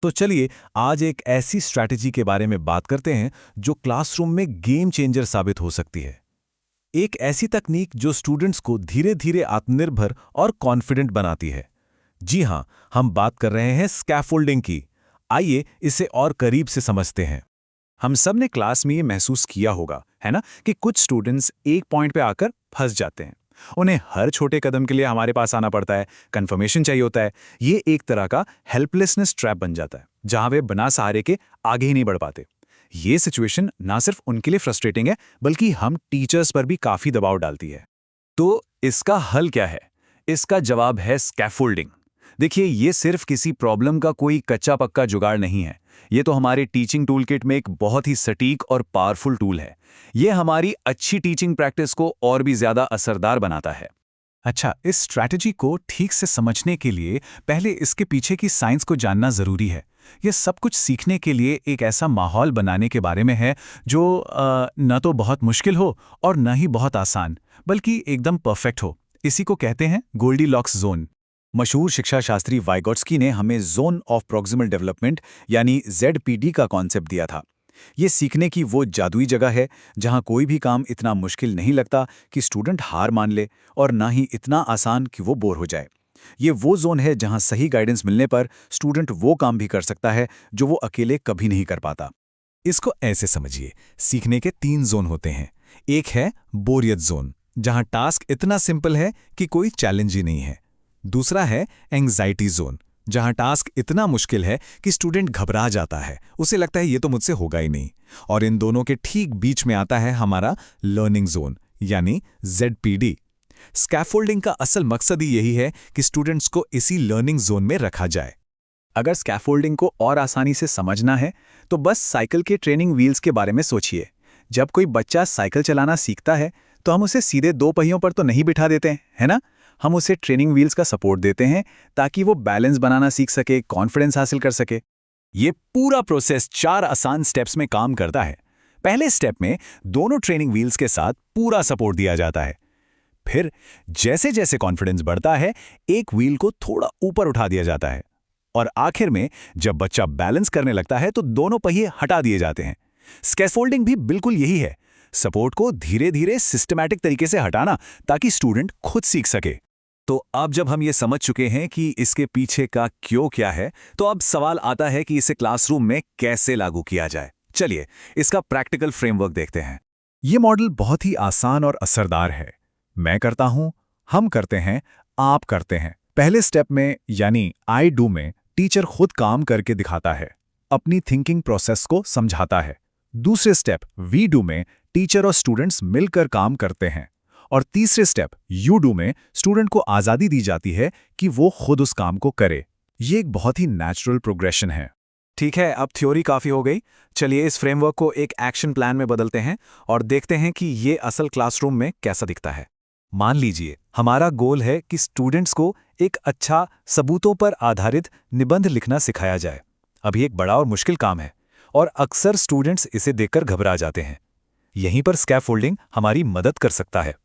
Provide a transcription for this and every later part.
तो चलिए आज एक ऐसी स्ट्रैटेजी के बारे में बात करते हैं जो क्लासरूम में गेम चेंजर साबित हो सकती है। एक ऐसी तकनीक जो स्टूडेंट्स को धीरे धीरे आत्मनिर्भर और कॉन्फिडेंट बनाती है। जी हां, हम बात कर रहे हैं स्कैफोल्डिंग की। आइए इसे और करीब से समझते हैं। हम सब ने क्लास में ये महसूस किया होगा, है ना, कि कुछ स्टूडेंट्स एक पॉइंट पे आकर फंस जाते हैं। उन्हें हर छोटे कदम के लिए हमारे पास आना पड़ता है, कंफर्मेशन चाहिए होता है। ये एक तरह का हेल्पलेसनेस ट्रैप बन जाता है, जहां वे बिना सहारे के आगे ही नहीं बढ़ पाते। ये सिचुएशन ना सिर्फ उनके लिए फ्रस्ट्रेटिंग है, बल्कि हम टीचर्स पर भी काफी दबाव डालती है। तो इसका हल क्या है? इसका जवाब है स्कैफोल्डिंग। देखिए, ये सिर्फ किसी प्रॉब्लम का कोई कच्चा पक्का जुगाड़ नहीं है। ये तो हमारे टीचिंग टूल किट में एक बहुत ही सटीक और पावरफुल टूल है। ये हमारी अच्छी टीचिंग प्रैक्टिस को और भी ज्यादा असरदार बनाता है। अच्छा, इस स्ट्रैटेजी को ठीक से समझने के लिए पहले इसके पीछे की साइंस को जानना जरूरी है। यह सब कुछ सीखने के लिए एक ऐसा माहौल बनाने के बारे में है जो न तो बहुत मुश्किल हो और न ही बहुत आसान, बल्कि एकदम परफेक्ट हो। इसी को कहते हैं गोल्डीलॉक्स जोन। मशहूर शिक्षा शास्त्री वाइगोट्स्की ने हमें जोन ऑफ प्रॉक्सिमल डेवलपमेंट यानी ZPD का कॉन्सेप्ट दिया था। ये सीखने की वो जादुई जगह है जहां कोई भी काम इतना मुश्किल नहीं लगता कि स्टूडेंट हार मान ले, और ना ही इतना आसान कि वो बोर हो जाए। ये वो जोन है जहां सही गाइडेंस मिलने पर स्टूडेंट वो काम भी कर सकता है जो वो अकेले कभी नहीं कर पाता। इसको ऐसे समझिए, सीखने के 3 जोन होते हैं। एक है बोरियत जोन, जहां टास्क इतना सिंपल है कि कोई चैलेंज ही नहीं है। दूसरा है एंग्जाइटी जोन, जहां टास्क इतना मुश्किल है कि स्टूडेंट घबरा जाता है, उसे लगता है ये तो मुझसे होगा ही नहीं। और इन दोनों के ठीक बीच में आता है हमारा लर्निंग जोन यानी ZPD। स्कैफोल्डिंग का असल मकसद ही यही है कि स्टूडेंट्स को इसी लर्निंग जोन में रखा जाए। अगर स्कैफोल्डिंग को और आसानी से समझना है तो बस साइकिल के ट्रेनिंग व्हील्स के बारे में सोचिए। जब कोई बच्चा साइकिल चलाना सीखता है तो हम उसे सीधे 2 पहियों पर तो नहीं बिठा देते हैं, है ना? हम उसे ट्रेनिंग व्हील्स का सपोर्ट देते हैं ताकि वो बैलेंस बनाना सीख सके, कॉन्फिडेंस हासिल कर सके। ये पूरा प्रोसेस 4 आसान स्टेप्स में काम करता है। पहले स्टेप में दोनों ट्रेनिंग व्हील्स के साथ पूरा सपोर्ट दिया जाता है। फिर जैसे जैसे कॉन्फिडेंस बढ़ता है, एक व्हील को थोड़ा ऊपर उठा दिया जाता है, और आखिर में जब बच्चा बैलेंस करने लगता है तो दोनों पहिए हटा दिए जाते हैं। स्कैफोल्डिंग भी बिल्कुल यही है, सपोर्ट को धीरे धीरे सिस्टमैटिक तरीके से हटाना ताकि स्टूडेंट खुद सीख सके। तो अब जब हम ये समझ चुके हैं कि इसके पीछे का क्यों क्या है, तो अब सवाल आता है कि इसे क्लासरूम में कैसे लागू किया जाए। चलिए इसका प्रैक्टिकल फ्रेमवर्क देखते हैं। ये मॉडल बहुत ही आसान और असरदार है। मैं करता हूं, हम करते हैं, आप करते हैं। पहले स्टेप में यानी आई डू में टीचर खुद काम करके दिखाता है, अपनी थिंकिंग प्रोसेस को समझाता है। दूसरे स्टेप वी डू में टीचर और स्टूडेंट्स मिलकर काम करते हैं। और तीसरे स्टेप यू डू में स्टूडेंट को आज़ादी दी जाती है कि वो खुद उस काम को करे। ये एक बहुत ही नेचुरल प्रोग्रेशन है। ठीक है, अब थ्योरी काफ़ी हो गई। चलिए इस फ्रेमवर्क को एक एक्शन प्लान में बदलते हैं और देखते हैं कि ये असल क्लासरूम में कैसा दिखता है। मान लीजिए हमारा गोल है कि स्टूडेंट्स को एक अच्छा सबूतों पर आधारित निबंध लिखना सिखाया जाए। अभी एक बड़ा और मुश्किल काम है और अक्सर स्टूडेंट्स इसे देखकर घबरा जाते हैं। यहीं पर स्कैफोल्डिंग हमारी मदद कर सकता है।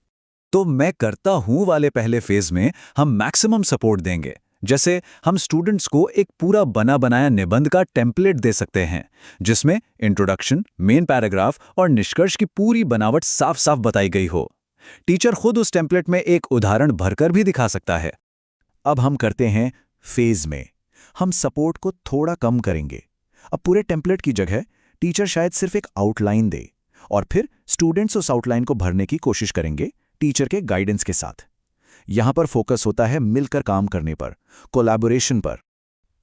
तो मैं करता हूं वाले पहले फेज में हम मैक्सिमम सपोर्ट देंगे। जैसे हम स्टूडेंट्स को एक पूरा बना बनाया निबंध का टेम्पलेट दे सकते हैं, जिसमें इंट्रोडक्शन, मेन पैराग्राफ और निष्कर्ष की पूरी बनावट साफ साफ बताई गई हो। टीचर खुद उस टेम्पलेट में एक उदाहरण भरकर भी दिखा सकता है। अब हम करते हैं फेज में। हम सपोर्ट को थोड़ा कम करेंगे। अब पूरे टेम्पलेट की जगह टीचर शायद सिर्फ एक आउटलाइन दे, और फिर स्टूडेंट्स उस आउटलाइन को भरने की कोशिश करेंगे टीचर के गाइडेंस के साथ। यहां पर फोकस होता है मिलकर काम करने पर, कोलैबोरेशन पर।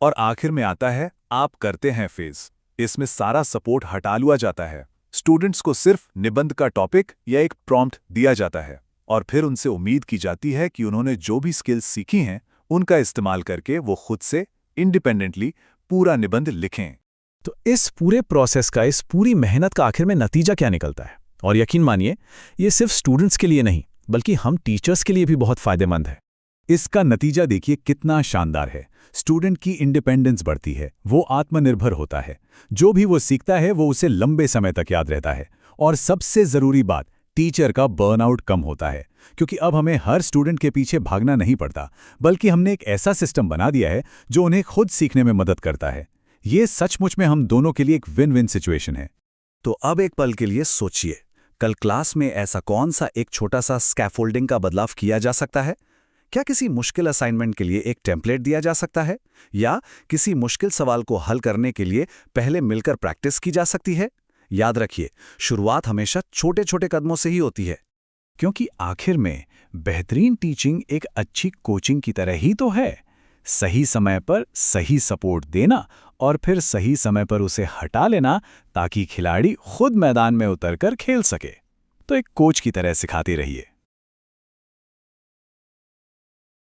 और आखिर में आता है आप करते हैं फेज। इसमें सारा सपोर्ट हटा लिया जाता है। स्टूडेंट्स को सिर्फ निबंध का टॉपिक या एक प्रॉम्प्ट दिया जाता है, और फिर उनसे उम्मीद की जाती है कि उन्होंने जो भी स्किल्स सीखी हैं उनका इस्तेमाल करके वो खुद से इंडिपेंडेंटली पूरा निबंध लिखें। तो इस पूरे प्रोसेस का, इस पूरी मेहनत का आखिर में नतीजा क्या निकलता है? और यकीन मानिए, ये सिर्फ स्टूडेंट्स के लिए नहीं बल्कि हम टीचर्स के लिए भी बहुत फायदेमंद है। इसका नतीजा देखिए कितना शानदार है। स्टूडेंट की इंडिपेंडेंस बढ़ती है, वो आत्मनिर्भर होता है। जो भी वो सीखता है वो उसे लंबे समय तक याद रहता है। और सबसे जरूरी बात, टीचर का बर्नआउट कम होता है, क्योंकि अब हमें हर स्टूडेंट के पीछे भागना नहीं पड़ता, बल्कि हमने एक ऐसा सिस्टम बना दिया है जो उन्हें खुद सीखने में मदद करता है। ये सचमुच में हम दोनों के लिए एक विन विन सिचुएशन है। तो अब एक पल के लिए सोचिए, कल क्लास में ऐसा कौन सा एक छोटा सा स्कैफोल्डिंग का बदलाव किया जा सकता है? क्या किसी मुश्किल असाइनमेंट के लिए एक टेम्पलेट दिया जा सकता है? या किसी मुश्किल सवाल को हल करने के लिए पहले मिलकर प्रैक्टिस की जा सकती है? याद रखिए, शुरुआत हमेशा छोटे छोटे कदमों से ही होती है। क्योंकि आखिर में बेहतरीन टीचिंग एक अच्छी कोचिंग की तरह ही तो है। सही समय पर सही सपोर्ट देना और फिर सही समय पर उसे हटा लेना, ताकि खिलाड़ी खुद मैदान में उतरकर खेल सके। तो एक कोच की तरह सिखाते रहिए।